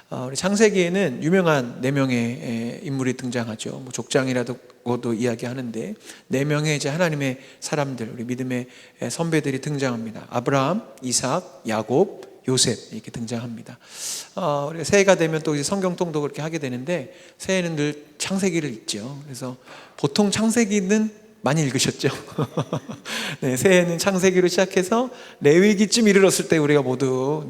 우리 창세기에는 유명한 네 명의 인물이 등장하죠. 뭐 족장이라고도 이야기하는데 네 명의 이제 하나님의 사람들, 우리 믿음의 선배들이 등장합니다. 아브라함, 이삭, 야곱, 요셉 이렇게 등장합니다. 우리가 새해가 되면 또 이제 성경 통독 그렇게 하게 되는데 새해는 늘 창세기를 읽죠. 그래서 보통 창세기는 많이 읽으셨죠? 네, 새해는 창세기로 시작해서 레위기쯤 이르렀을 때 우리가 모두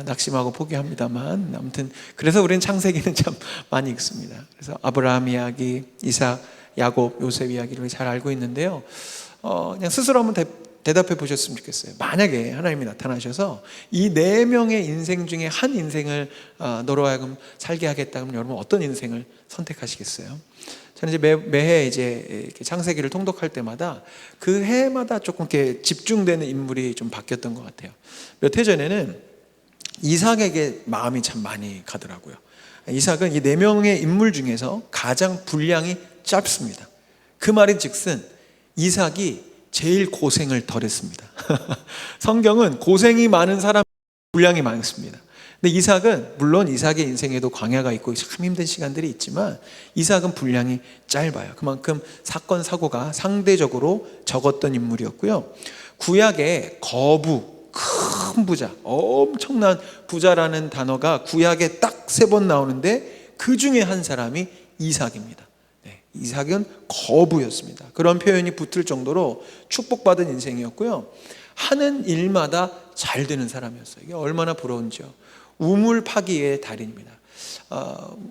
낙심하고 포기합니다만 아무튼 그래서 우리는 창세기는 참 많이 읽습니다. 그래서 아브라함 이야기, 이삭, 야곱, 요셉 이야기를 잘 알고 있는데요. 그냥 스스로 한번 대답해 보셨으면 좋겠어요. 만약에 하나님이 나타나셔서 이 네 명의 인생 중에 한 인생을 너로 하여금 살게 하겠다 그러면 여러분 어떤 인생을 선택하시겠어요? 저는 이제 매해 이제 창세기를 통독할 때마다 그 해마다 조금 이렇게 집중되는 인물이 좀 바뀌었던 것 같아요. 몇 해 전에는 이삭에게 마음이 참 많이 가더라고요. 이삭은 이 네 명의 인물 중에서 가장 분량이 짧습니다. 그 말인즉슨 이삭이 제일 고생을 덜 했습니다. 성경은 고생이 많은 사람 분량이 많습니다. 근데 이삭은 물론 이삭의 인생에도 광야가 있고 참 힘든 시간들이 있지만 이삭은 분량이 짧아요. 그만큼 사건 사고가 상대적으로 적었던 인물이었고요. 구약의 거부, 큰 부자, 엄청난 부자라는 단어가 구약에 딱 3번 나오는데 그 중에 한 사람이 이삭입니다. 이삭은 거부였습니다. 그런 표현이 붙을 정도로 축복받은 인생이었고요. 하는 일마다 잘 되는 사람이었어요. 이게 얼마나 부러운지요. 우물 파기의 달인입니다.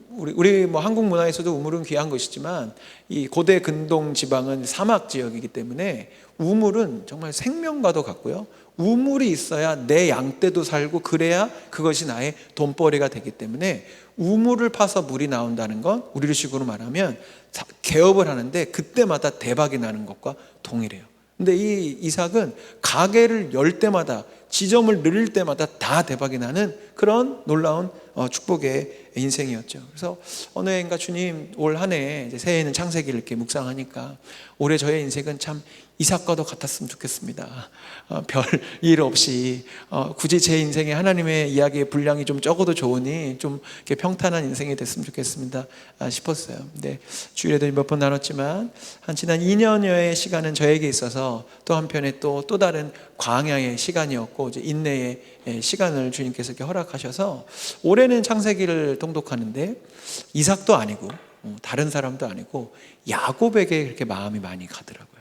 우리 뭐 한국 문화에서도 우물은 귀한 것이지만 이 고대 근동 지방은 사막 지역이기 때문에 우물은 정말 생명과도 같고요. 우물이 있어야 내 양떼도 살고 그래야 그것이 나의 돈벌이가 되기 때문에 우물을 파서 물이 나온다는 건 우리 식으로 말하면 개업을 하는데 그때마다 대박이 나는 것과 동일해요. 근데 이 이삭은 가게를 열 때마다 지점을 늘릴 때마다 다 대박이 나는 그런 놀라운 축복의 인생이었죠. 그래서 어느 해인가 주님 올 한 해 새해에는 창세기를 이렇게 묵상하니까 올해 저의 인생은 참 이삭과도 같았으면 좋겠습니다. 별 일 없이 굳이 제 인생에 하나님의 이야기의 분량이 좀 적어도 좋으니 좀 이렇게 평탄한 인생이 됐으면 좋겠습니다 싶었어요. 근데 주일에도 몇 번 나눴지만 한 지난 2년여의 시간은 저에게 있어서 또 한편에 또 다른 광야의 시간이었고 이제 인내의 시간을 주님께서 이렇게 허락하셔서 올해는 창세기를 통독하는데 이삭도 아니고 다른 사람도 아니고 야곱에게 그렇게 마음이 많이 가더라고요.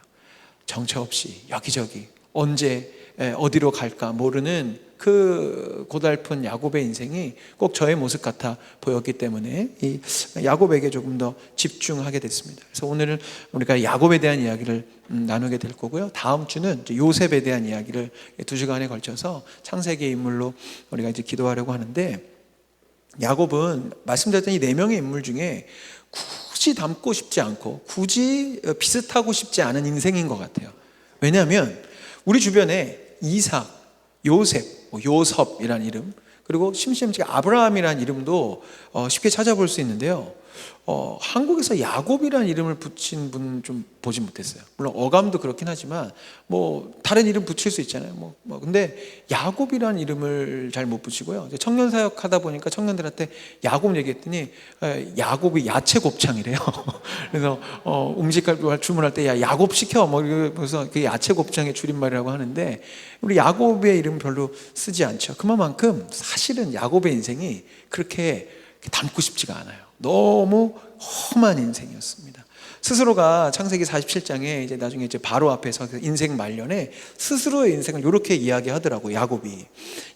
정처 없이 여기저기 언제 어디로 갈까 모르는 그 고달픈 야곱의 인생이 꼭 저의 모습 같아 보였기 때문에 이 야곱에게 조금 더 집중하게 됐습니다. 그래서 오늘은 우리가 야곱에 대한 이야기를 나누게 될 거고요. 다음 주는 요셉에 대한 이야기를 2시간에 걸쳐서 창세기의 인물로 우리가 이제 기도하려고 하는데 야곱은 말씀드렸던 이 4명의 인물 중에 굳이 닮고 싶지 않고 굳이 비슷하고 싶지 않은 인생인 것 같아요. 왜냐하면 우리 주변에 이삭, 요셉, 요섭이라는 이름 그리고 심지어 아브라함이라는 이름도 쉽게 찾아볼 수 있는데요. 한국에서 야곱이라는 이름을 붙인 분 좀 보지 못했어요. 물론 어감도 그렇긴 하지만 뭐 다른 이름 붙일 수 있잖아요. 근데 야곱이라는 이름을 잘 못 붙이고요. 청년 사역 하다 보니까 청년들한테 야곱 얘기했더니 야곱이 야채 곱창이래요. 그래서 음식 주문할 때 야곱 시켜 그래서 그 야채 곱창의 줄임말이라고 하는데 우리 야곱의 이름 별로 쓰지 않죠. 그만큼 사실은 야곱의 인생이 그렇게 닮고 싶지가 않아요. 너무 험한 인생이었습니다. 스스로가 창세기 47장에 이제 나중에 이제 바로 앞에서 인생 말년에 스스로의 인생을 이렇게 이야기하더라고요.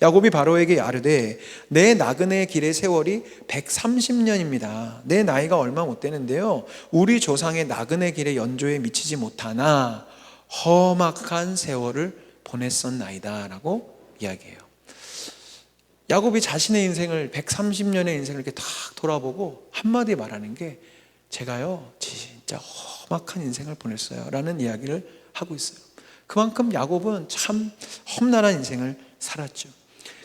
야곱이 바로에게 아뢰되 내 나그네 길의 세월이 130년입니다. 내 나이가 얼마 못 되는데요. 우리 조상의 나그네 길의 연조에 미치지 못하나 험악한 세월을 보냈었나이다 라고 이야기해요. 야곱이 자신의 인생을 130년의 인생을 이렇게 딱 돌아보고 한마디 말하는 게 제가요 진짜 험악한 인생을 보냈어요 라는 이야기를 하고 있어요. 그만큼 야곱은 참 험난한 인생을 살았죠.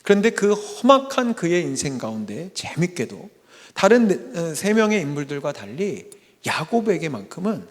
그런데 그 험악한 그의 인생 가운데 재밌게도 다른 3명의 인물들과 달리 야곱에게만큼은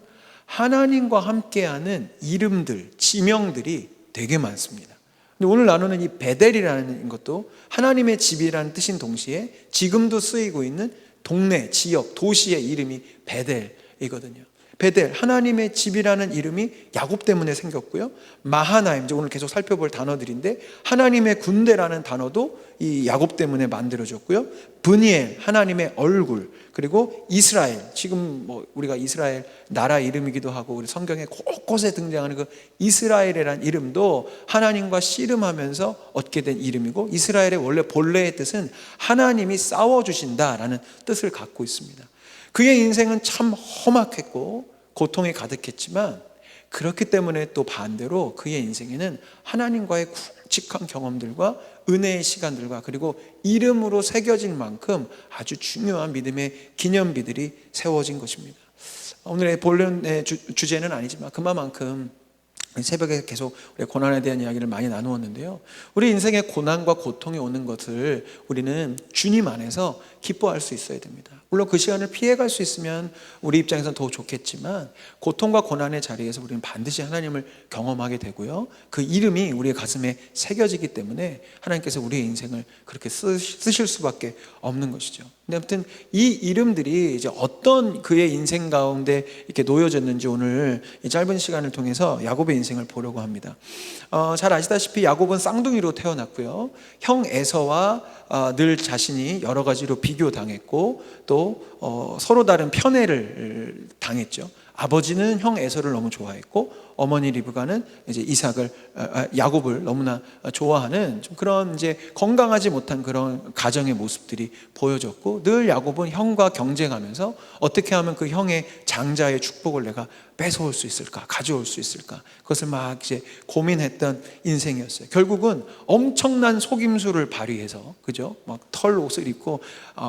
하나님과 함께하는 이름들, 지명들이 되게 많습니다. 근데 오늘 나누는 이 베델이라는 것도 하나님의 집이라는 뜻인 동시에 지금도 쓰이고 있는 동네, 지역, 도시의 이름이 베델이거든요. 베델, 하나님의 집이라는 이름이 야곱 때문에 생겼고요. 마하나임, 이제 오늘 계속 살펴볼 단어들인데 하나님의 군대라는 단어도 이 야곱 때문에 만들어졌고요. 브니엘, 하나님의 얼굴, 그리고 이스라엘, 지금 뭐 우리가 이스라엘 나라 이름이기도 하고 우리 성경에 곳곳에 등장하는 그 이스라엘이라는 이름도 하나님과 씨름하면서 얻게 된 이름이고, 이스라엘의 원래 본래의 뜻은 하나님이 싸워주신다라는 뜻을 갖고 있습니다. 그의 인생은 참 험악했고 고통이 가득했지만 그렇기 때문에 또 반대로 그의 인생에는 하나님과의 굵직한 경험들과 은혜의 시간들과 그리고 이름으로 새겨질 만큼 아주 중요한 믿음의 기념비들이 세워진 것입니다. 오늘의 본론의 주제는 아니지만 그만큼 새벽에 계속 우리 고난에 대한 이야기를 많이 나누었는데요. 우리 인생에 고난과 고통이 오는 것을 우리는 주님 안에서 기뻐할 수 있어야 됩니다. 물론 그 시간을 피해갈 수 있으면 우리 입장에서는 더 좋겠지만 고통과 고난의 자리에서 우리는 반드시 하나님을 경험하게 되고요. 그 이름이 우리의 가슴에 새겨지기 때문에 하나님께서 우리의 인생을 그렇게 쓰실 수밖에 없는 것이죠. 근데 아무튼 이 이름들이 이제 어떤 그의 인생 가운데 이렇게 놓여졌는지 오늘 이 짧은 시간을 통해서 야곱의 인생을 보려고 합니다. 잘 아시다시피 야곱은 쌍둥이로 태어났고요. 형 에서와 늘 자신이 여러 가지로 비교당했고 또 서로 다른 편애를 당했죠. 아버지는 형 에서를 너무 좋아했고 어머니 리브가는 이제 야곱을 너무나 좋아하는 좀 그런 이제 건강하지 못한 그런 가정의 모습들이 보여졌고, 늘 야곱은 형과 경쟁하면서 어떻게 하면 그 형의 장자의 축복을 내가 뺏어올 수 있을까, 가져올 수 있을까, 그것을 막 이제 고민했던 인생이었어요. 결국은 엄청난 속임수를 발휘해서, 그죠? 막 털 옷을 입고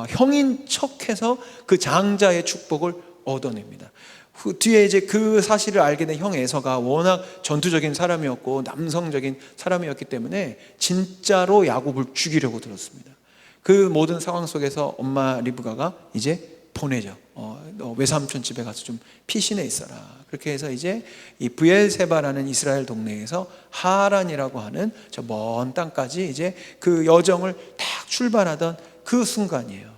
형인 척해서 그 장자의 축복을 얻어냅니다. 그 뒤에 이제 그 사실을 알게 된 형 에서가 워낙 전투적인 사람이었고 남성적인 사람이었기 때문에 진짜로 야곱을 죽이려고 들었습니다. 그 모든 상황 속에서 엄마 리브가가 이제 보내죠. 너 외삼촌 집에 가서 좀 피신해 있어라. 그렇게 해서 이제 이 브엘세바라는 이스라엘 동네에서 하란이라고 하는 저 먼 땅까지 이제 그 여정을 딱 출발하던 그 순간이에요.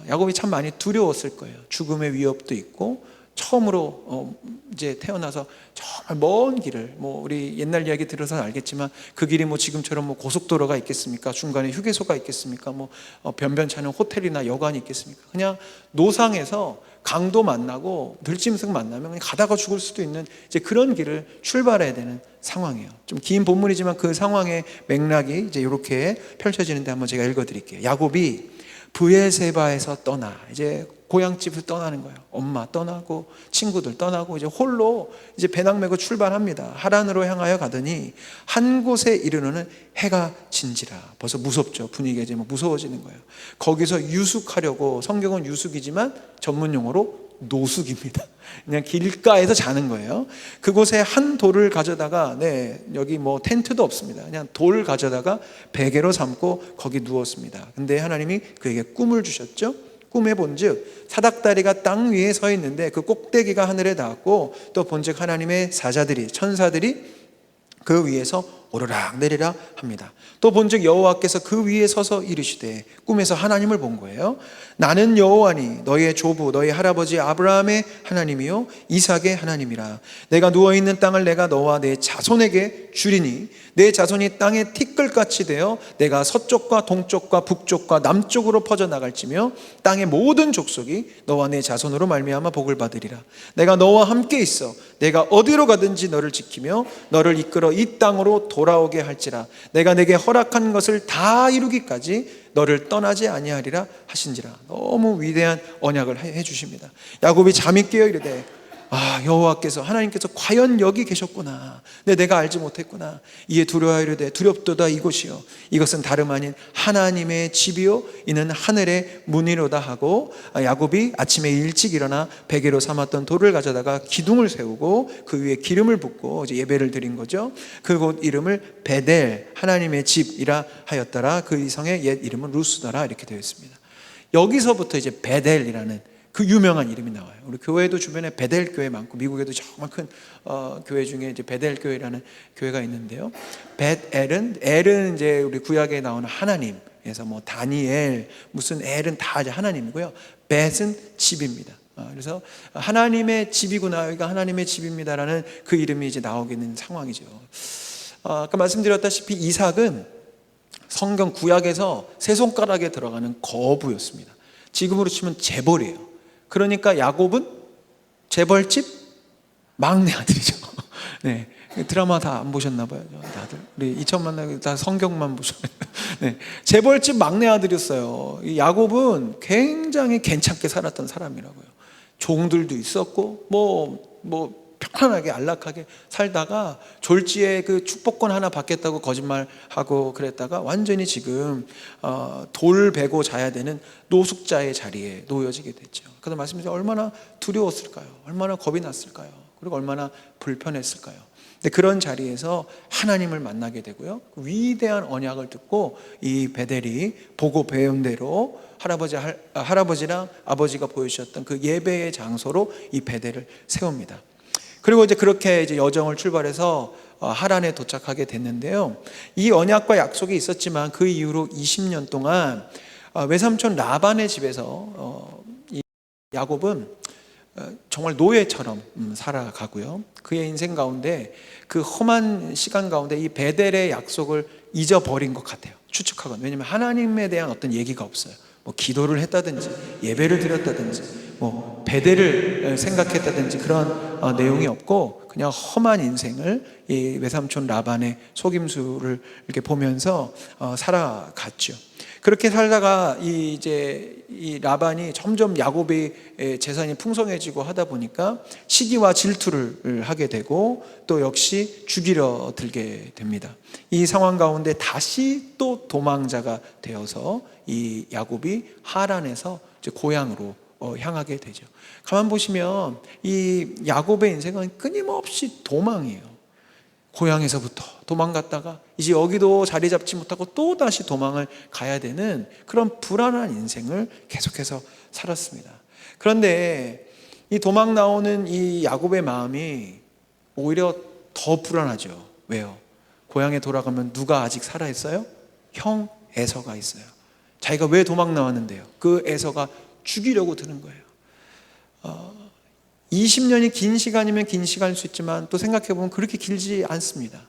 야곱이 참 많이 두려웠을 거예요. 죽음의 위협도 있고 처음으로 이제 태어나서 정말 먼 길을, 뭐 우리 옛날 이야기 들어서 알겠지만 그 길이 뭐 지금처럼 뭐 고속도로가 있겠습니까? 중간에 휴게소가 있겠습니까? 뭐 변변찮은 호텔이나 여관이 있겠습니까? 그냥 노상에서 강도 만나고 들짐승 만나면 그냥 가다가 죽을 수도 있는 이제 그런 길을 출발해야 되는 상황이에요. 좀 긴 본문이지만 그 상황의 맥락이 이제 이렇게 펼쳐지는데 한번 제가 읽어드릴게요. 야곱이 브엘세바에서 떠나 이제 고향집을 떠나는 거예요. 엄마 떠나고 친구들 떠나고 이제 홀로 이제 배낭 메고 출발합니다. 하란으로 향하여 가더니 한 곳에 이르러는 해가 진지라. 벌써 무섭죠. 분위기가 이제 무서워지는 거예요. 거기서 유숙하려고, 성경은 유숙이지만 전문 용어로 노숙입니다. 그냥 길가에서 자는 거예요. 그곳에 한 돌을 가져다가, 여기 뭐 텐트도 없습니다. 그냥 돌 가져다가 베개로 삼고 거기 누웠습니다. 근데 하나님이 그에게 꿈을 주셨죠. 꿈에 본즉 사닥다리가 땅 위에 서 있는데 그 꼭대기가 하늘에 닿았고, 또 본즉 하나님의 사자들이, 천사들이 그 위에서 오르락 내리락 합니다. 또 본즉 여호와께서 그 위에 서서 이르시되, 꿈에서 하나님을 본 거예요. 나는 여호와니 너희의 조부 너희 할아버지 아브라함의 하나님이요 이삭의 하나님이라. 내가 누워있는 땅을 내가 너와 내 자손에게 주리니 내 자손이 땅의 티끌같이 되어 내가 서쪽과 동쪽과 북쪽과 남쪽으로 퍼져나갈지며 땅의 모든 족속이 너와 내 자손으로 말미암아 복을 받으리라. 내가 너와 함께 있어 내가 어디로 가든지 너를 지키며 너를 이끌어 이 땅으로 돌아오게 할지라. 내가 내게 허락한 것을 다 이루기까지 너를 떠나지 아니하리라 하신지라. 너무 위대한 언약을 해주십니다. 야곱이 잠이 깨어 이르되, 여호와께서, 하나님께서 과연 여기 계셨구나. 근데 내가 알지 못했구나. 이에 두려워하여 이르되, 두렵도다 이곳이요 이것은 다름 아닌 하나님의 집이요 이는 하늘의 문이로다 하고, 야곱이 아침에 일찍 일어나 베개로 삼았던 돌을 가져다가 기둥을 세우고 그 위에 기름을 붓고 이제 예배를 드린 거죠. 그곳 이름을 베델, 하나님의 집이라 하였더라. 그 성의 옛 이름은 루스더라. 이렇게 되어 있습니다. 여기서부터 이제 베델이라는 그 유명한 이름이 나와요. 우리 교회도 주변에 베델 교회 많고, 미국에도 정말 큰 교회 중에 이제 베델 교회라는 교회가 있는데요. 엘은 이제 우리 구약에 나오는 하나님. 그래서 뭐 다니엘, 무슨 엘은 다 이제 하나님이고요. 벳은 집입니다. 그래서 하나님의 집이구나, 여기가 하나님의 집입니다라는 그 이름이 이제 나오게 되는 상황이죠. 아까 말씀드렸다시피 이삭은 성경 구약에서 세 손가락에 들어가는 거부였습니다. 지금으로 치면 재벌이에요. 그러니까 야곱은 재벌집 막내 아들이죠. 네, 드라마 다 안 보셨나 봐요. 다들 우리 2천만 다 성경만 보셨어요. 네, 재벌집 막내 아들이었어요. 이 야곱은 굉장히 괜찮게 살았던 사람이라고요. 종들도 있었고 뭐 편안하게 안락하게 살다가 졸지에 그 축복권 하나 받겠다고 거짓말하고 그랬다가 완전히 지금 돌 베고 자야 되는 노숙자의 자리에 놓여지게 됐죠. 그래서 말씀드린 얼마나 두려웠을까요? 얼마나 겁이 났을까요? 그리고 얼마나 불편했을까요? 근데 그런 자리에서 하나님을 만나게 되고요. 그 위대한 언약을 듣고 이 베델이 보고 배운 대로 할아버지랑 아버지가 보여주셨던 그 예배의 장소로 이 베델을 세웁니다. 그리고 이제 그렇게 이제 여정을 출발해서 하란에 도착하게 됐는데요. 이 언약과 약속이 있었지만 그 이후로 20년 동안 외삼촌 라반의 집에서 이 야곱은 정말 노예처럼 살아가고요. 그의 인생 가운데 그 험한 시간 가운데 이 베델의 약속을 잊어버린 것 같아요. 추측하건. 왜냐하면 하나님에 대한 어떤 얘기가 없어요. 뭐 기도를 했다든지 예배를 드렸다든지 뭐 베델을 생각했다든지 그런 내용이 없고 그냥 험한 인생을 이 외삼촌 라반의 속임수를 이렇게 보면서 살아갔죠. 그렇게 살다가 이 라반이 점점 야곱의 재산이 풍성해지고 하다 보니까 시기와 질투를 하게 되고 또 역시 죽이려 들게 됩니다. 이 상황 가운데 다시 또 도망자가 되어서 이 야곱이 하란에서 이제 고향으로 향하게 되죠. 가만 보시면 이 야곱의 인생은 끊임없이 도망이에요. 고향에서부터 도망갔다가 이제 여기도 자리 잡지 못하고 또 다시 도망을 가야 되는 그런 불안한 인생을 계속해서 살았습니다. 그런데 이 도망 나오는 이 야곱의 마음이 오히려 더 불안하죠. 왜요? 고향에 돌아가면 누가 아직 살아있어요? 형 에서가 있어요. 자기가 왜 도망 나왔는데요? 그 에서가 죽이려고 드는 거예요. 20년이 긴 시간이면 긴 시간일 수 있지만 또 생각해보면 그렇게 길지 않습니다.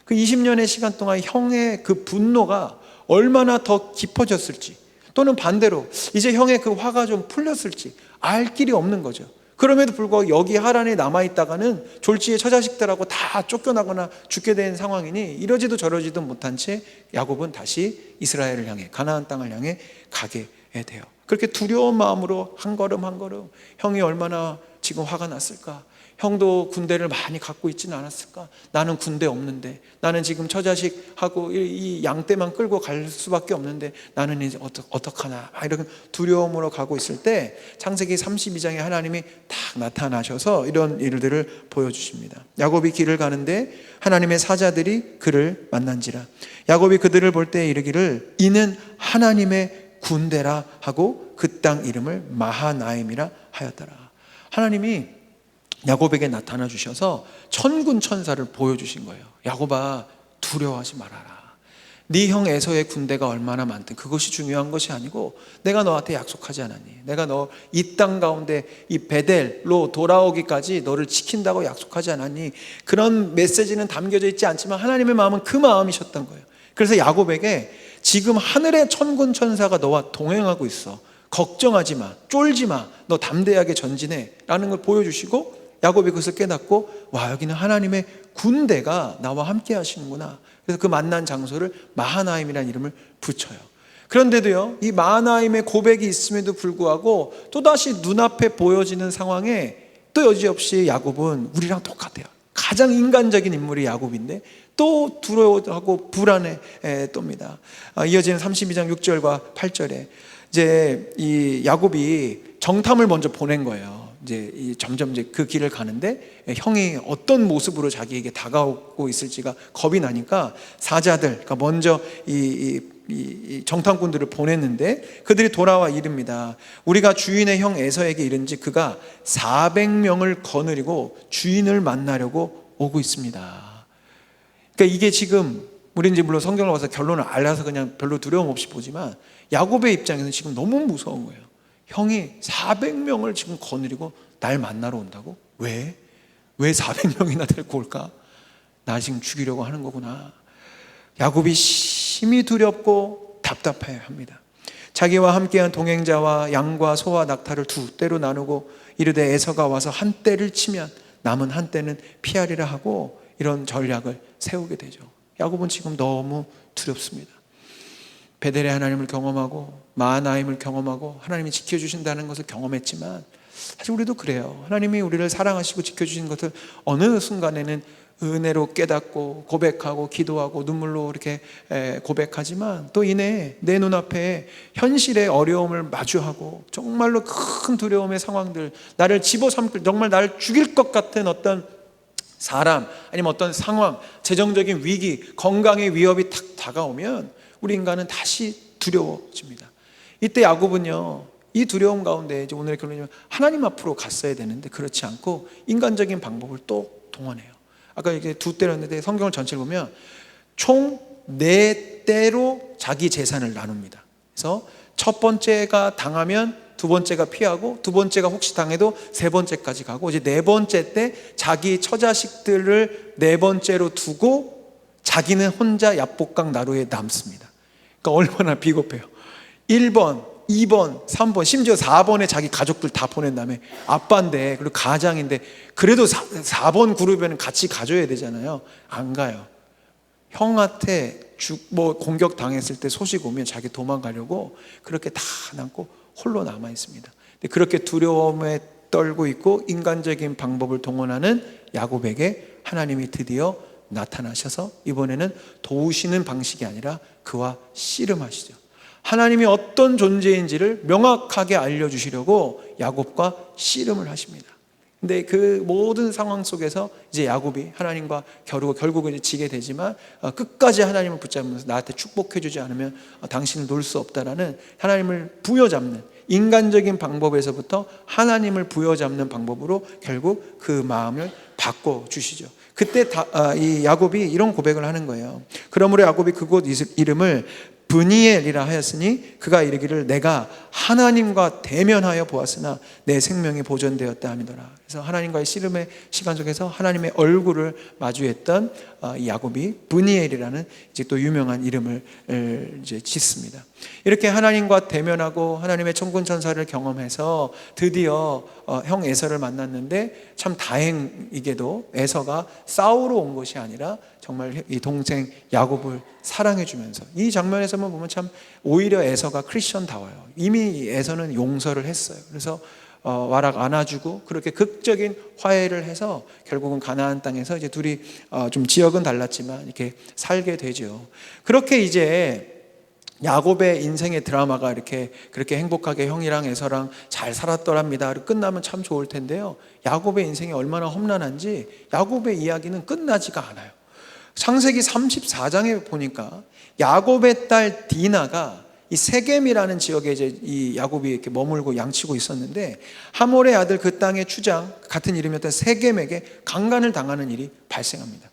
그 20년의 시간 동안 형의 그 분노가 얼마나 더 깊어졌을지 또는 반대로 이제 형의 그 화가 좀 풀렸을지 알 길이 없는 거죠. 그럼에도 불구하고 여기 하란에 남아있다가는 졸지에 처자식들하고 다 쫓겨나거나 죽게 된 상황이니 이러지도 저러지도 못한 채 야곱은 다시 이스라엘을 향해 가나안 땅을 향해 가게 돼요. 그렇게 두려운 마음으로 한 걸음 한 걸음 형이 얼마나 지금 화가 났을까? 형도 군대를 많이 갖고 있지는 않았을까? 나는 군대 없는데 나는 지금 처자식하고 이 양떼만 끌고 갈 수밖에 없는데 나는 이제 어떡하나 이런 두려움으로 가고 있을 때 창세기 32장에 하나님이 딱 나타나셔서 이런 일들을 보여주십니다. 야곱이 길을 가는데 하나님의 사자들이 그를 만난지라 야곱이 그들을 볼 때 이르기를 이는 하나님의 군대라 하고 그 땅 이름을 마하나임이라 하였더라. 하나님이 야곱에게 나타나 주셔서 천군 천사를 보여주신 거예요. 야곱아 두려워하지 말아라. 네 형 에서의 군대가 얼마나 많든 그것이 중요한 것이 아니고 내가 너한테 약속하지 않았니? 내가 너 이 땅 가운데 이 베델로 돌아오기까지 너를 지킨다고 약속하지 않았니? 그런 메시지는 담겨져 있지 않지만 하나님의 마음은 그 마음이셨던 거예요. 그래서 야곱에게 지금 하늘의 천군 천사가 너와 동행하고 있어. 걱정하지 마, 쫄지 마, 너 담대하게 전진해 라는 걸 보여주시고 야곱이 그것을 깨닫고 와 여기는 하나님의 군대가 나와 함께 하시는구나. 그래서 그 만난 장소를 마하나임이라는 이름을 붙여요. 그런데도요 이 마하나임의 고백이 있음에도 불구하고 또다시 눈앞에 보여지는 상황에 또 여지없이 야곱은 우리랑 똑같아요. 가장 인간적인 인물이 야곱인데 또 두려워하고 불안해 떱니다. 이어지는 32장 6절과 8절에 이제 이 야곱이 정탐을 먼저 보낸 거예요. 점점 그 길을 가는데 형이 어떤 모습으로 자기에게 다가오고 있을지가 겁이 나니까 사자들, 그러니까 먼저 이 정탐꾼들을 보냈는데 그들이 돌아와 이릅니다. 우리가 주인의 형 에서에게 이른지 그가 400명을 거느리고 주인을 만나려고 오고 있습니다. 그러니까 이게 지금 우리 이제 물론 성경을 봐서 결론을 알아서 그냥 별로 두려움 없이 보지만 야곱의 입장에서는 지금 너무 무서운 거예요. 형이 400명을 지금 거느리고 날 만나러 온다고? 왜 400명이나 데리고 올까? 나 지금 죽이려고 하는 거구나. 야곱이 심히 두렵고 답답해 합니다. 자기와 함께한 동행자와 양과 소와 낙타를 두 떼로 나누고 이르되 에서가 와서 한 떼를 치면 남은 한 떼는 피하리라 하고 이런 전략을 세우게 되죠. 야곱은 지금 너무 두렵습니다. 베델의 하나님을 경험하고 마하나임을 경험하고 하나님이 지켜주신다는 것을 경험했지만 사실 우리도 그래요. 하나님이 우리를 사랑하시고 지켜주신 것을 어느 순간에는 은혜로 깨닫고 고백하고 기도하고 눈물로 이렇게 고백하지만 또 이내 내 눈앞에 현실의 어려움을 마주하고 정말로 큰 두려움의 상황들, 나를 집어삼킬, 정말 나를 죽일 것 같은 어떤 사람 아니면 어떤 상황, 재정적인 위기, 건강의 위협이 탁 다가오면 우리 인간은 다시 두려워집니다. 이때 야곱은요, 이 두려움 가운데 이제 오늘의 결론이면 하나님 앞으로 갔어야 되는데 그렇지 않고 인간적인 방법을 또 동원해요. 아까 이게 두 떼였는데 성경을 전체를 보면 총 4떼로 자기 재산을 나눕니다. 그래서 첫 번째가 당하면 두 번째가 피하고 두 번째가 혹시 당해도 세 번째까지 가고 이제 네 번째 때 자기 처자식들을 네 번째로 두고 자기는 혼자 야복강 나루에 남습니다. 그러니까 얼마나 비겁해요. 1번, 2번, 3번, 심지어 4번에 자기 가족들 다 보낸 다음에 아빠인데 그리고 가장인데 그래도 4번 그룹에는 같이 가줘야 되잖아요. 안 가요. 형한테 공격 당했을 때 소식 오면 자기 도망가려고 그렇게 다 남고 홀로 남아 있습니다. 그렇게 두려움에 떨고 있고 인간적인 방법을 동원하는 야곱에게 하나님이 드디어 나타나셔서 이번에는 도우시는 방식이 아니라 그와 씨름하시죠. 하나님이 어떤 존재인지를 명확하게 알려주시려고 야곱과 씨름을 하십니다. 근데 그 모든 상황 속에서 이제 야곱이 하나님과 겨루고 결국은 이제 지게 되지만 끝까지 하나님을 붙잡으면서 나한테 축복해주지 않으면 당신을 놓을 수 없다라는 하나님을 부여잡는 인간적인 방법에서부터 하나님을 부여잡는 방법으로 결국 그 마음을 바꿔주시죠. 그때 이 야곱이 이런 고백을 하는 거예요. 그러므로 야곱이 그곳 이름을 브니엘이라 하였으니 그가 이르기를 내가 하나님과 대면하여 보았으나 내 생명이 보존되었다 하미더라. 그래서 하나님과의 씨름의 시간 속에서 하나님의 얼굴을 마주했던 이 야곱이 브니엘이라는 이제 또 유명한 이름을 이제 짓습니다. 이렇게 하나님과 대면하고 하나님의 천군 천사를 경험해서 드디어 형 에서를 만났는데 참 다행이게도 에서가 싸우러 온 것이 아니라 정말 이 동생 야곱을 사랑해 주면서 이 장면에서만 보면 참 오히려 에서가 크리스천다워요. 이미 에서는 용서를 했어요. 그래서 와락 안아주고 그렇게 극적인 화해를 해서 결국은 가나안 땅에서 이제 둘이 좀 지역은 달랐지만 이렇게 살게 되죠. 그렇게 이제 야곱의 인생의 드라마가 이렇게 그렇게 행복하게 형이랑 에서랑 잘 살았더랍니다. 끝나면 참 좋을 텐데요. 야곱의 인생이 얼마나 험난한지 야곱의 이야기는 끝나지가 않아요. 창세기 34장에 보니까 야곱의 딸 디나가 이 세겜이라는 지역에 이제 이 야곱이 이렇게 머물고 양치고 있었는데 하몰의 아들 그 땅의 추장 같은 이름이었던 세겜에게 강간을 당하는 일이 발생합니다.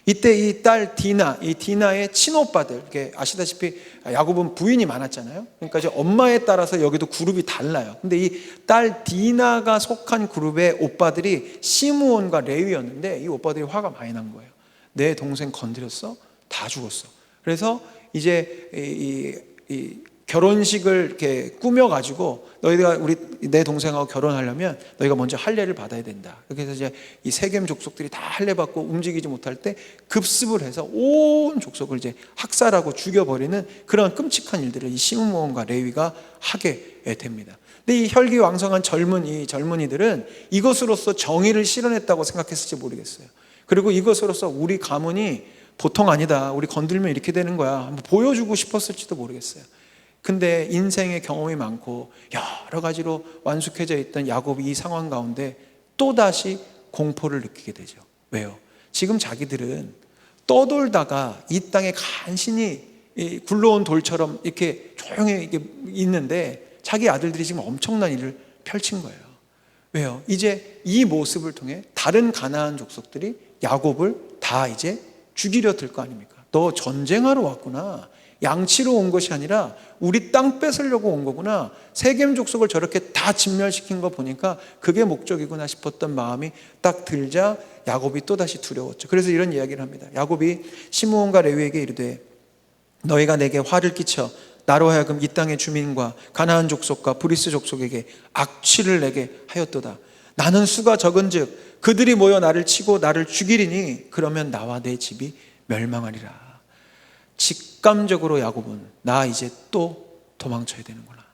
이때 이 딸 디나, 이 디나의 친오빠들, 이렇게 아시다시피 야곱은 부인이 많았잖아요. 그러니까 이제 엄마에 따라서 여기도 그룹이 달라요. 근데 이 딸 디나가 속한 그룹의 오빠들이 시므온과 레위였는데 이 오빠들이 화가 많이 난 거예요. 내 동생 건드렸어? 다 죽었어. 그래서 이제 이 결혼식을 이렇게 꾸며가지고 너희가 내 동생하고 결혼하려면 너희가 먼저 할례를 받아야 된다. 그래서 이제 이 세겜 족속들이 다 할례 받고 움직이지 못할 때 급습을 해서 온 족속을 이제 학살하고 죽여버리는 그런 끔찍한 일들을 이 시므온과 레위가 하게 됩니다. 근데 이 혈기왕성한 젊은이들은 이것으로서 정의를 실현했다고 생각했을지 모르겠어요. 그리고 이것으로서 우리 가문이 보통 아니다. 우리 건들면 이렇게 되는 거야. 한번 보여주고 싶었을지도 모르겠어요. 근데 인생의 경험이 많고 여러 가지로 완숙해져 있던 야곱이 이 상황 가운데 또다시 공포를 느끼게 되죠. 왜요? 지금 자기들은 떠돌다가 이 땅에 간신히 굴러온 돌처럼 이렇게 조용히 있는데 자기 아들들이 지금 엄청난 일을 펼친 거예요. 왜요? 이제 이 모습을 통해 다른 가나안 족속들이 야곱을 다 이제 죽이려 들 거 아닙니까? 너 전쟁하러 왔구나. 양치로 온 것이 아니라 우리 땅 뺏으려고 온 거구나. 세겜 족속을 저렇게 다 진멸시킨 거 보니까 그게 목적이구나 싶었던 마음이 딱 들자 야곱이 또다시 두려웠죠. 그래서 이런 이야기를 합니다. 야곱이 시므온과 레위에게 이르되 너희가 내게 화를 끼쳐 나로 하여금 이 땅의 주민과 가나안 족속과 브리스 족속에게 악취를 내게 하였도다. 나는 수가 적은즉 그들이 모여 나를 치고 나를 죽이리니 그러면 나와 내 집이 멸망하리라. 직감적으로 야곱은 나 이제 또 도망쳐야 되는구나.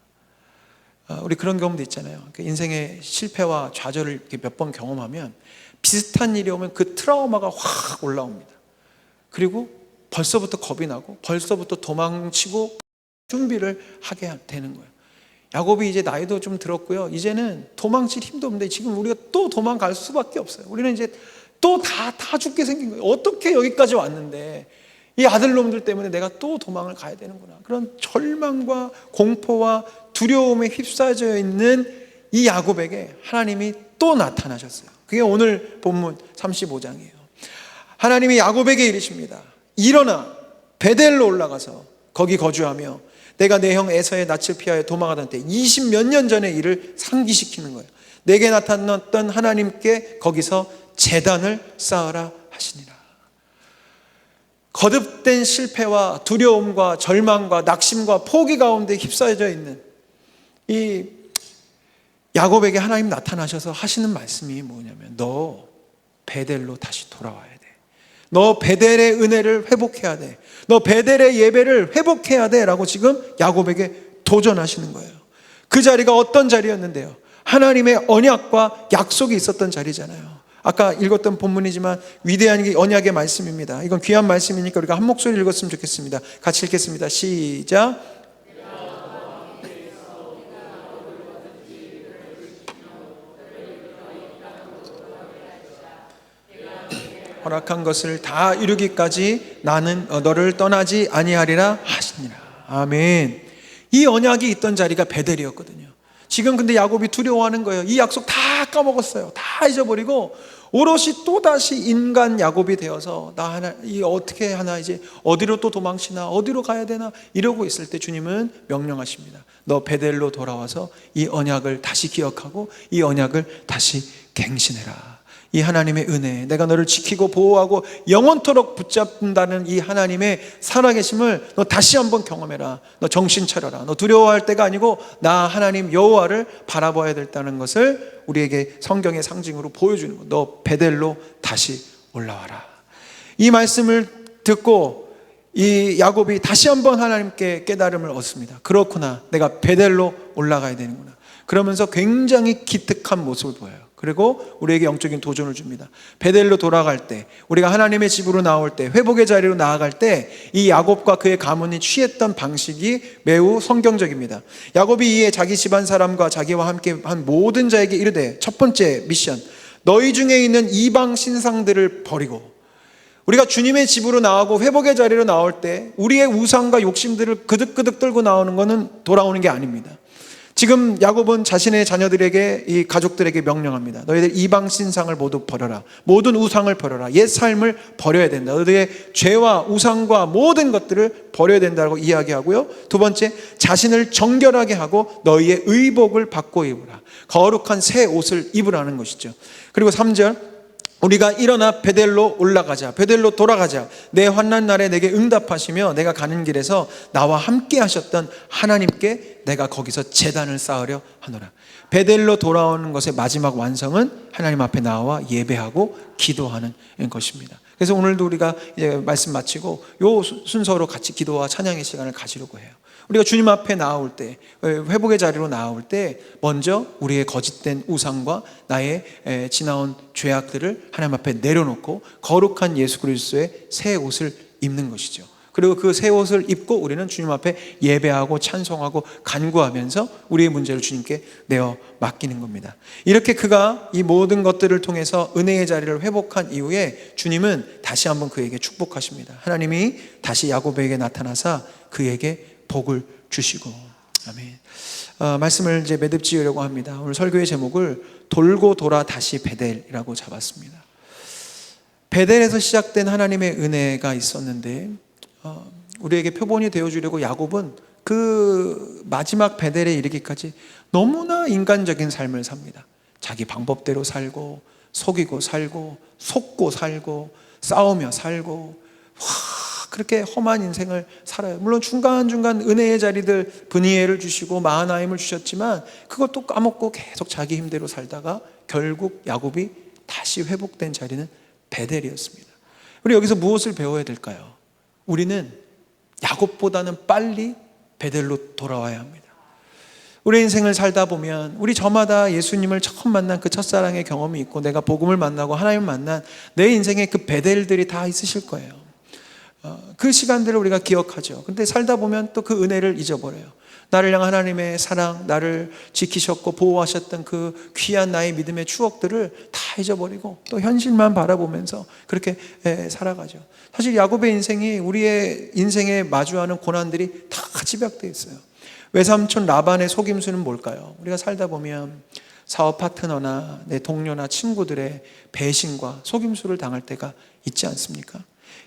우리 그런 경험도 있잖아요. 인생의 실패와 좌절을 이렇게 몇 번 경험하면 비슷한 일이 오면 그 트라우마가 확 올라옵니다. 그리고 벌써부터 겁이 나고 벌써부터 도망치고 준비를 하게 되는 거예요. 야곱이 이제 나이도 좀 들었고요. 이제는 도망칠 힘도 없는데 지금 우리가 또 도망갈 수밖에 없어요. 우리는 이제 또 다 죽게 생긴 거예요. 어떻게 여기까지 왔는데 이 아들놈들 때문에 내가 또 도망을 가야 되는구나. 그런 절망과 공포와 두려움에 휩싸여 있는 이 야곱에게 하나님이 또 나타나셨어요. 그게 오늘 본문 35장이에요. 하나님이 야곱에게 이르십니다. 일어나 베델로 올라가서 거기 거주하며 내가 내 형 에서의 낯을 피하여 도망하던 때 20몇 년 전의 일을 상기시키는 거예요. 내게 나타났던 하나님께 거기서 제단을 쌓으라 하시니라. 거듭된 실패와 두려움과 절망과 낙심과 포기 가운데 휩싸여져 있는 이 야곱에게 하나님 나타나셔서 하시는 말씀이 뭐냐면 너 베델로 다시 돌아와야 돼. 너 베델의 은혜를 회복해야 돼. 너 베델의 예배를 회복해야 돼 라고 지금 야곱에게 도전하시는 거예요. 그 자리가 어떤 자리였는데요? 하나님의 언약과 약속이 있었던 자리잖아요. 아까 읽었던 본문이지만 위대한 언약의 말씀입니다. 이건 귀한 말씀이니까 우리가 한 목소리 읽었으면 좋겠습니다. 같이 읽겠습니다. 시작. 허락한 것을 다 이루기까지 나는 너를 떠나지 아니하리라 하시니라. 아멘. 이 언약이 있던 자리가 베델이었거든요. 지금 근데 야곱이 두려워하는 거예요. 이 약속 다 까먹었어요. 다 잊어버리고 오롯이 또다시 인간 야곱이 되어서 이 어떻게 하나, 이제 어디로 또 도망치나, 어디로 가야 되나 이러고 있을 때 주님은 명령하십니다. 너 베델로 돌아와서 이 언약을 다시 기억하고 이 언약을 다시 갱신해라. 이 하나님의 은혜, 내가 너를 지키고 보호하고 영원토록 붙잡는다는 이 하나님의 살아계심을 너 다시 한번 경험해라. 너 정신 차려라. 너 두려워할 때가 아니고 나 하나님 여호와를 바라봐야 된다는 것을 우리에게 성경의 상징으로 보여주는 것. 너 베델로 다시 올라와라. 이 말씀을 듣고 이 야곱이 다시 한번 하나님께 깨달음을 얻습니다. 그렇구나, 내가 베델로 올라가야 되는구나. 그러면서 굉장히 기특한 모습을 보여요. 그리고 우리에게 영적인 도전을 줍니다. 베델로 돌아갈 때, 우리가 하나님의 집으로 나올 때, 회복의 자리로 나아갈 때 이 야곱과 그의 가문이 취했던 방식이 매우 성경적입니다. 야곱이 이에 자기 집안 사람과 자기와 함께 한 모든 자에게 이르되, 첫 번째 미션, 너희 중에 있는 이방 신상들을 버리고, 우리가 주님의 집으로 나오고 회복의 자리로 나올 때 우리의 우상과 욕심들을 그득그득 들고 나오는 것은 돌아오는 게 아닙니다. 지금 야곱은 자신의 자녀들에게, 이 가족들에게 명령합니다. 너희들 이방 신상을 모두 버려라. 모든 우상을 버려라. 옛 삶을 버려야 된다. 너희들의 죄와 우상과 모든 것들을 버려야 된다고 이야기하고요. 두 번째, 자신을 정결하게 하고 너희의 의복을 바꿔 입으라. 거룩한 새 옷을 입으라는 것이죠. 그리고 3절, 우리가 일어나 베델로 올라가자. 베델로 돌아가자. 내 환난 날에 내게 응답하시며 내가 가는 길에서 나와 함께 하셨던 하나님께 내가 거기서 제단을 쌓으려 하노라. 베델로 돌아오는 것의 마지막 완성은 하나님 앞에 나와 예배하고 기도하는 것입니다. 그래서 오늘도 우리가 이제 말씀 마치고 요 순서로 같이 기도와 찬양의 시간을 가지려고 해요. 우리가 주님 앞에 나올 때, 회복의 자리로 나올 때 먼저 우리의 거짓된 우상과 나의 지나온 죄악들을 하나님 앞에 내려놓고 거룩한 예수 그리스도의 새 옷을 입는 것이죠. 그리고 그 새 옷을 입고 우리는 주님 앞에 예배하고 찬송하고 간구하면서 우리의 문제를 주님께 내어 맡기는 겁니다. 이렇게 그가 이 모든 것들을 통해서 은혜의 자리를 회복한 이후에 주님은 다시 한번 그에게 축복하십니다. 하나님이 다시 야곱에게 나타나사 그에게 복을 주시고. 아멘. 말씀을 이제 매듭 지으려고 합니다. 오늘 설교의 제목을 돌고 돌아 다시 베델이라고 잡았습니다. 베델에서 시작된 하나님의 은혜가 있었는데 우리에게 표본이 되어주려고 야곱은 그 마지막 베델에 이르기까지 너무나 인간적인 삶을 삽니다. 자기 방법대로 살고 속이고 살고 속고 살고 싸우며 살고 그렇게 험한 인생을 살아요. 물론 중간중간 은혜의 자리들 분이엘을 주시고 마하나임을 주셨지만 그것도 까먹고 계속 자기 힘대로 살다가 결국 야곱이 다시 회복된 자리는 베델이었습니다. 우리 여기서 무엇을 배워야 될까요? 우리는 야곱보다는 빨리 베델로 돌아와야 합니다. 우리 인생을 살다 보면 우리 저마다 예수님을 처음 만난 그 첫사랑의 경험이 있고 내가 복음을 만나고 하나님을 만난 내 인생에 그 베델들이 다 있으실 거예요. 그 시간들을 우리가 기억하죠. 근데 살다 보면 또 그 은혜를 잊어버려요. 나를 향한 하나님의 사랑, 나를 지키셨고 보호하셨던 그 귀한 나의 믿음의 추억들을 다 잊어버리고 또 현실만 바라보면서 그렇게 살아가죠. 사실 야곱의 인생이 우리의 인생에 마주하는 고난들이 다 집약되어 있어요. 외삼촌 라반의 속임수는 뭘까요? 우리가 살다 보면 사업 파트너나 내 동료나 친구들의 배신과 속임수를 당할 때가 있지 않습니까?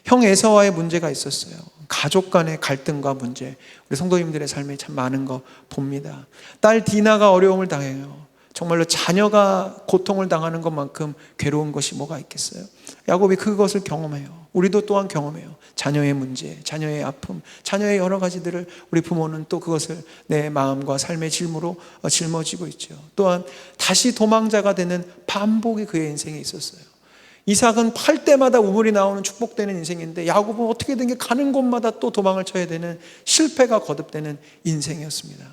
형 에서와의 문제가 있었어요. 가족 간의 갈등과 문제, 우리 성도님들의 삶에 참 많은 거 봅니다. 딸 디나가 어려움을 당해요. 정말로 자녀가 고통을 당하는 것만큼 괴로운 것이 뭐가 있겠어요? 야곱이 그것을 경험해요. 우리도 또한 경험해요. 자녀의 문제, 자녀의 아픔, 자녀의 여러 가지들을 우리 부모는 또 그것을 내 마음과 삶의 질무로 짊어지고 있죠. 또한 다시 도망자가 되는 반복이 그의 인생에 있었어요. 이삭은 팔 때마다 우물이 나오는 축복되는 인생인데 야곱은 어떻게든 게 가는 곳마다 또 도망을 쳐야 되는 실패가 거듭되는 인생이었습니다.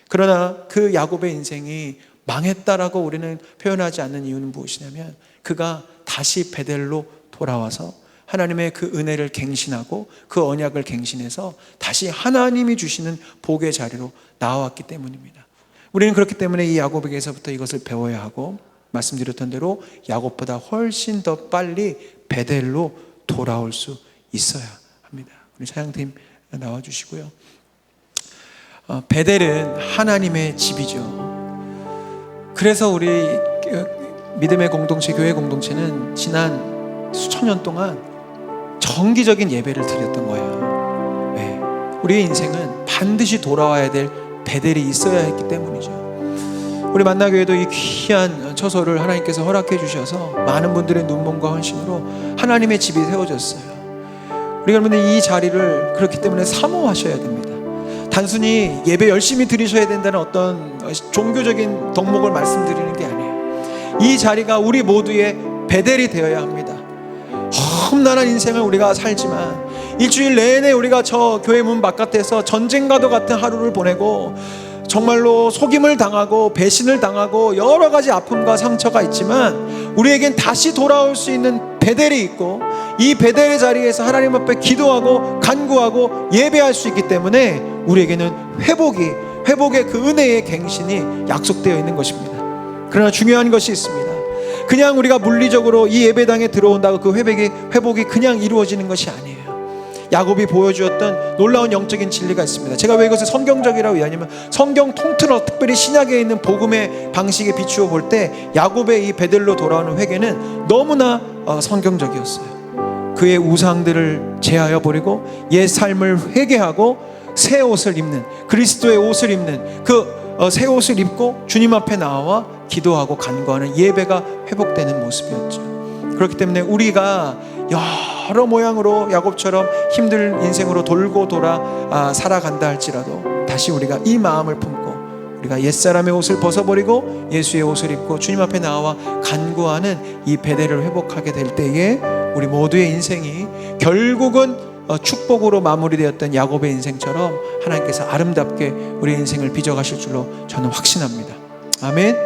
그러나 그 야곱의 인생이 망했다라고 우리는 표현하지 않는 이유는 무엇이냐면 그가 다시 베델로 돌아와서 하나님의 그 은혜를 갱신하고 그 언약을 갱신해서 다시 하나님이 주시는 복의 자리로 나왔기 때문입니다. 우리는 그렇기 때문에 이 야곱에게서부터 이것을 배워야 하고 말씀드렸던 대로 야곱보다 훨씬 더 빨리 베델로 돌아올 수 있어야 합니다. 우리 차장팀 나와주시고요. 베델은 하나님의 집이죠. 그래서 우리 믿음의 공동체, 교회 공동체는 지난 수천 년 동안 정기적인 예배를 드렸던 거예요. 왜? 우리의 인생은 반드시 돌아와야 될 베델이 있어야 했기 때문이죠. 우리 만나교회도 이 귀한 처소를 하나님께서 허락해 주셔서 많은 분들의 눈먼과 헌신으로 하나님의 집이 세워졌어요. 우리가 여러분들 이 자리를 그렇기 때문에 사모하셔야 됩니다. 단순히 예배 열심히 드리셔야 된다는 어떤 종교적인 덕목을 말씀드리는 게 아니에요. 이 자리가 우리 모두의 베델이 되어야 합니다. 험난한 인생을 우리가 살지만 일주일 내내 우리가 저 교회 문 바깥에서 전쟁과도 같은 하루를 보내고 정말로 속임을 당하고 배신을 당하고 여러 가지 아픔과 상처가 있지만 우리에겐 다시 돌아올 수 있는 베델이 있고 이 베델의 자리에서 하나님 앞에 기도하고 간구하고 예배할 수 있기 때문에 우리에게는 회복의 그 은혜의 갱신이 약속되어 있는 것입니다. 그러나 중요한 것이 있습니다. 그냥 우리가 물리적으로 이 예배당에 들어온다고 그 회복이 그냥 이루어지는 것이 아니에요. 야곱이 보여주었던 놀라운 영적인 진리가 있습니다. 제가 왜 이것을 성경적이라고 이야기하냐면 성경 통틀어 특별히 신약에 있는 복음의 방식에 비추어 볼 때 야곱의 이 베델로 돌아오는 회개는 너무나 성경적이었어요. 그의 우상들을 제하여 버리고 옛 삶을 회개하고 새 옷을 입는, 그리스도의 옷을 입는 그 새 옷을 입고 주님 앞에 나와 기도하고 간구하는 예배가 회복되는 모습이었죠. 그렇기 때문에 우리가 여러 모양으로 야곱처럼 힘든 인생으로 돌고 돌아 살아간다 할지라도 다시 우리가 이 마음을 품고 우리가 옛사람의 옷을 벗어버리고 예수의 옷을 입고 주님 앞에 나와 간구하는 이 베델을 회복하게 될 때에 우리 모두의 인생이 결국은 축복으로 마무리되었던 야곱의 인생처럼 하나님께서 아름답게 우리의 인생을 빚어가실 줄로 저는 확신합니다. 아멘.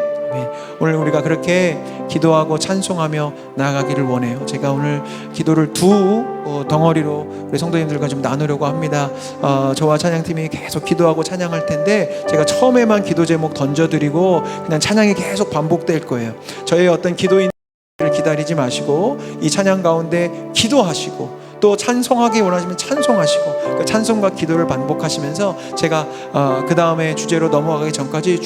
오늘 우리가 그렇게 기도하고 찬송하며 나아가기를 원해요. 제가 오늘 기도를 두 덩어리로 우리 성도님들과 좀 나누려고 합니다. 저와 찬양팀이 계속 기도하고 찬양할 텐데 제가 처음에만 기도 제목 던져드리고 그냥 찬양이 계속 반복될 거예요. 저의 어떤 기도인을 기다리지 마시고 이 찬양 가운데 기도하시고 또 찬송하기 원하시면 찬송하시고 그 찬송과 기도를 반복하시면서 제가 그 다음에 주제로 넘어가기 전까지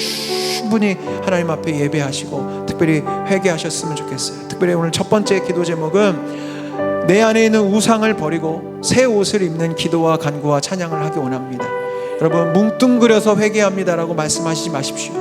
충분히 하나님 앞에 예배하시고 특별히 회개하셨으면 좋겠어요. 특별히 오늘 첫 번째 기도 제목은 내 안에 있는 우상을 버리고 새 옷을 입는 기도와 간구와 찬양을 하기 원합니다. 여러분 뭉뚱그려서 회개합니다라고 말씀하시지 마십시오.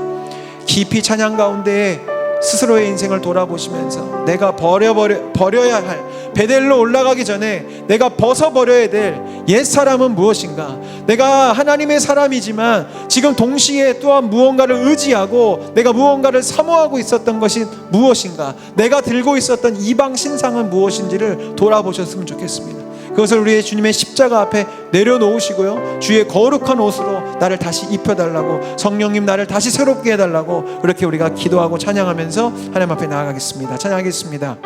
깊이 찬양 가운데 스스로의 인생을 돌아보시면서 내가 버려야 할 베델로 올라가기 전에 내가 벗어버려야 될 옛사람은 무엇인가, 내가 하나님의 사람이지만 지금 동시에 또한 무언가를 의지하고 내가 무언가를 사모하고 있었던 것이 무엇인가, 내가 들고 있었던 이방 신상은 무엇인지를 돌아보셨으면 좋겠습니다. 그것을 우리의 주님의 십자가 앞에 내려놓으시고요, 주의 거룩한 옷으로 나를 다시 입혀달라고, 성령님 나를 다시 새롭게 해달라고 그렇게 우리가 기도하고 찬양하면서 하나님 앞에 나아가겠습니다. 찬양하겠습니다.